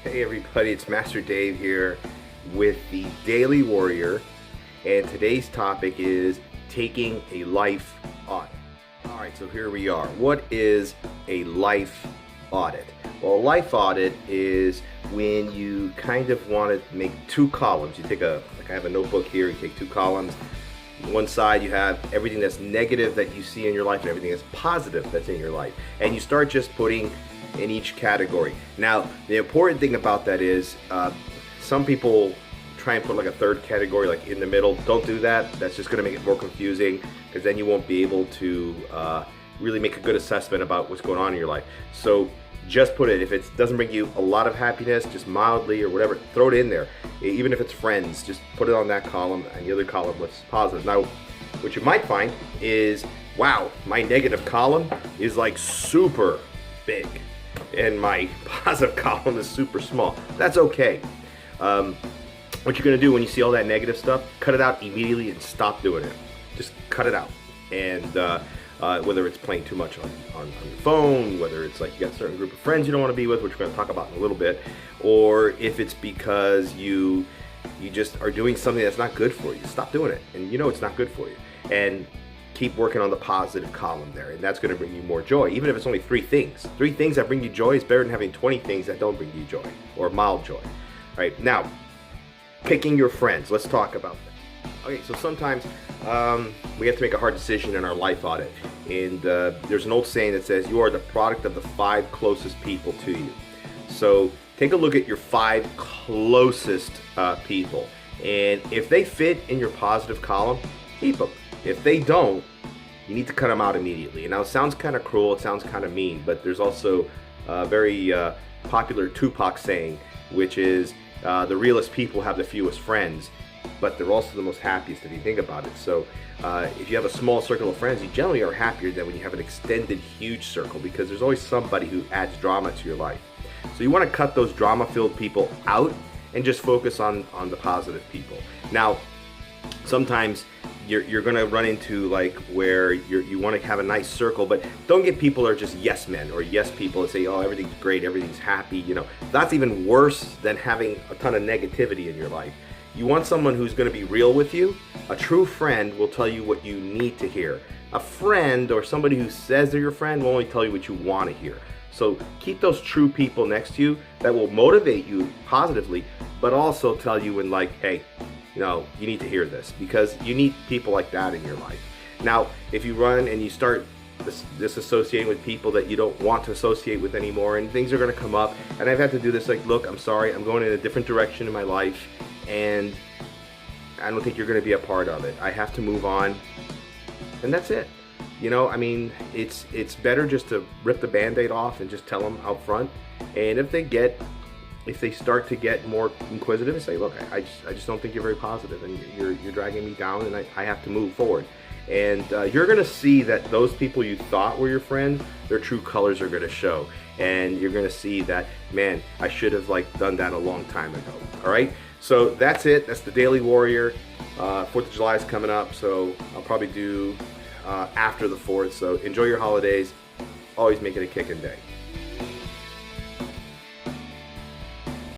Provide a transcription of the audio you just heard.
Hey everybody, it's Master Dave here with the Daily Warrior, and today's topic is taking a life audit. Alright, so here we are. What is a life audit? Well, a life audit is when you kind of want to make two columns. You take I have a notebook here, you take two columns. On one side you have everything that's negative that you see in your life and everything that's positive that's in your life. And you start just putting in each category. Now, the important thing about that is some people try and put like a third category like in the middle. Don't do that. That's just going to make it more confusing, because then you won't be able to really make a good assessment about what's going on in your life. So just put it, if it doesn't bring you a lot of happiness, just mildly or whatever, throw it in there. Even if it's friends, just put it on that column, and the other column was positive. Now, what you might find is, wow, my negative column is like super big and my positive column is super small. That's okay. What you're gonna do when you see all that negative stuff, cut it out immediately and stop doing it. Just cut it out. And whether it's playing too much on your phone, whether it's like you got a certain group of friends you don't want to be with, which we're going to talk about in a little bit, or if it's because you just are doing something that's not good for you, stop doing it. And you know it's not good for you. And keep working on the positive column there, and that's going to bring you more joy. Even if it's only 3 things. 3 things that bring you joy is better than having 20 things that don't bring you joy, or mild joy. All right, now, picking your friends. Let's talk about that. Okay, so sometimes we have to make a hard decision in our life audit. And there's an old saying that says, you are the product of the 5 closest people to you. So take a look at your 5 closest people. And if they fit in your positive column, keep them. If they don't, you need to cut them out immediately. And now it sounds kind of cruel, it sounds kind of mean, but there's also a very popular Tupac saying, which is, the realest people have the fewest friends, but they're also the most happiest if you think about it. So if you have a small circle of friends, you generally are happier than when you have an extended huge circle, because there's always somebody who adds drama to your life. So you want to cut those drama-filled people out and just focus on the positive people. Now, sometimes you're going to run into like where you want to have a nice circle, but don't get people that are just yes men or yes people that say, oh, everything's great, everything's happy. You know, that's even worse than having a ton of negativity in your life. You want someone who's going to be real with you. A true friend will tell you what you need to hear. A friend, or somebody who says they're your friend, will only tell you what you want to hear. So keep those true people next to you that will motivate you positively, but also tell you when, like, hey, you know, you need to hear this, because you need people like that in your life. Now, if you run and you start disassociating with people that you don't want to associate with anymore, and things are going to come up, and I've had to do this, like, look, I'm sorry, I'm going in a different direction in my life, and I don't think you're going to be a part of it. I have to move on, and that's it. You know, I mean, it's better just to rip the Band-Aid off and just tell them out front. And if they start to get more inquisitive and say, look, I just don't think you're very positive, and you're dragging me down, and I have to move forward. And you're going to see that those people you thought were your friends, their true colors are going to show. And you're going to see that, man, I should have done that a long time ago. All right? So that's it. That's the Daily Warrior. 4th of July is coming up, so I'll probably do after the 4th. So enjoy your holidays. Always make it a kicking day.